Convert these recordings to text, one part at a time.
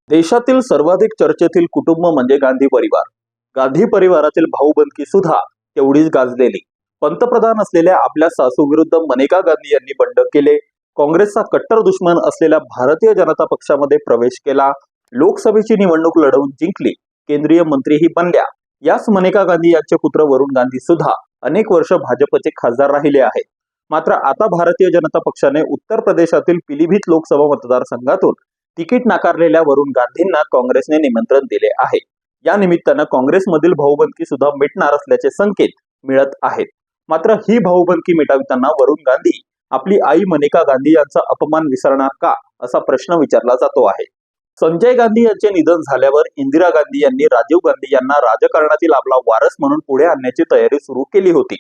देशातील सर्वाधिक चर्चेतील कुटुंब म्हणजे गांधी परिवार. गांधी परिवारातील भाऊबंदकी सुद्धा तेवढीच गाजलेली. पंतप्रधान असलेल्या आपल्या सासू विरुद्ध मनेका गांधी यांनी बंड केले. काँग्रेसचा कट्टर दुश्मन असलेल्या भारतीय जनता पक्षामध्ये प्रवेश केला. लोकसभेची निवडणूक लढवून जिंकली. केंद्रीय मंत्रीही बनल्या. याच मनेका गांधी यांचे पुत्र वरुण गांधी सुद्धा अनेक वर्ष भाजपचे खासदार राहिले आहेत. मात्र आता भारतीय जनता पक्षाने उत्तर प्रदेशातील पिलीभीत लोकसभा मतदारसंघातून तिकीट नाकारलेल्या वरुण गांधींना काँग्रेसने निमंत्रण दिले आहे. या निमित्तानं काँग्रेसमधील भाऊबंदकी सुद्धा मिटणार असल्याचे संकेत मिळत आहेत. मात्र ही भाऊबंदकी मिटविताना वरुण गांधी आपली आई मनेका गांधी यांचा अपमान विसरणार का, असा प्रश्न विचारला जातो आहे. संजय गांधी यांचे निधन झाल्यावर इंदिरा गांधी यांनी राजीव गांधी यांना राजकारणातील आपला वारस म्हणून पुढे आणण्याची तयारी सुरू केली होती.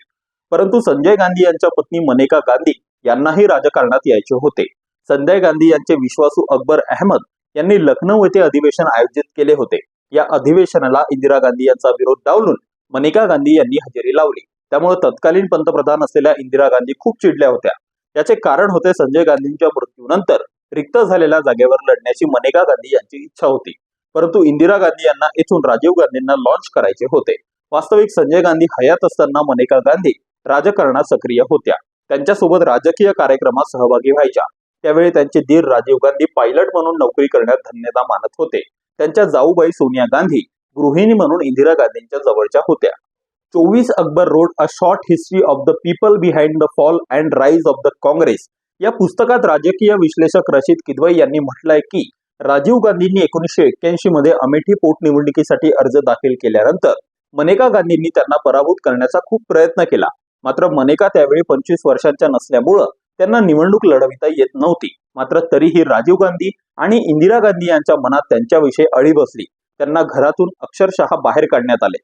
परंतु संजय गांधी यांच्या पत्नी मनेका गांधी यांनाही राजकारणात यायचे होते. संजय गांधी यांचे विश्वासू अकबर अहमद यांनी लखनौ येथे अधिवेशन आयोजित केले होते. या अधिवेशनाला इंदिरा गांधी यांचा विरोध डावलून मनेका गांधी यांनी हजेरी लावली. त्यामुळे तत्कालीन पंतप्रधान असलेल्या इंदिरा गांधी खूप चिडल्या होत्या. याचे कारण होते संजय गांधींच्या मृत्यूनंतर रिक्त झालेल्या जागेवर लढण्याची मनेका गांधी यांची इच्छा होती. परंतु इंदिरा गांधी यांना येथून राजीव गांधींना लॉन्च करायचे होते. वास्तविक संजय गांधी हयात असताना मनेका गांधी राजकारणात सक्रिय होत्या. त्यांच्यासोबत राजकीय कार्यक्रमात सहभागी व्हायच्या. त्यावेळी त्यांचे दीर राजीव गांधी पायलट म्हणून नोकरी करण्यात धन्यता मानत होते. त्यांच्या जाऊबाई सोनिया गांधी गृहिणी म्हणून इंदिरा गांधींच्या जवळच्या होत्या. 24 Akbar road a short history of the people behind the fall and rise of the Congress या पुस्तकात राजकीय विश्लेषक रशीद किदवई यांनी म्हटलंय की राजीव गांधींनी 1981 मध्ये अमेठी पोटनिवडणुकीसाठी अर्ज दाखल केल्यानंतर मनेका गांधींनी त्यांना पराभूत करण्याचा खूप प्रयत्न केला. मात्र मनेका त्यावेळी 25 वर्षांच्या नसल्यामुळं त्यांना निवडणूक लढविता येत नव्हती. मात्र तरीही राजीव गांधी आणि इंदिरा गांधी यांच्या मनात त्यांच्याविषयी अळी बसली. त्यांना घरातून अक्षरशः बाहेर काढण्यात आले.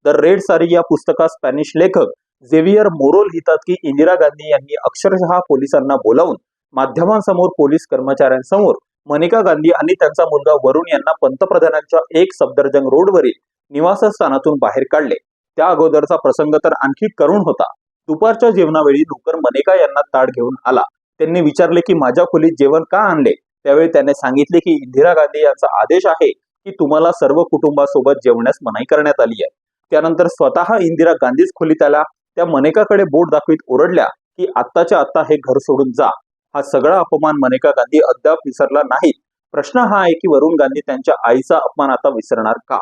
द रेड सारी या पुस्तकात स्पॅनिश लेखक झेवियर मोरोल लिहितात की इंदिरा गांधी यांनी अक्षरशः पोलिसांना बोलावून माध्यमांसमोर, पोलीस कर्मचाऱ्यांसमोर मनेका गांधी आणि त्यांचा मुलगा वरुण यांना पंतप्रधानांच्या एक सफदरजंग रोडवरील निवासस्थानातून बाहेर काढले. त्या अगोदरचा प्रसंग तर आणखी करुण होता. दुपारच्या जेवणावेळी नोकर मनेका यांना ताट घेऊन आला. त्यांनी विचारले की माझ्या खोलीत जेवण का आणले. त्यावेळी त्याने सांगितले की इंदिरा गांधी यांचा आदेश आहे की तुम्हाला सर्व कुटुंबासोबत जेवण्यास मनाई करण्यात आली आहे. त्यानंतर स्वतः इंदिरा गांधीच खोलीत आल्या. त्या मनेकाकडे बोट दाखवीत ओरडल्या की आत्ताच्या आत्ता हे घर सोडून जा. हा सगळा अपमान मनेका गांधी अद्याप विसरला नाहीत. प्रश्न हा आहे की वरुण गांधी त्यांच्या आईचा अपमान आता विसरणार का.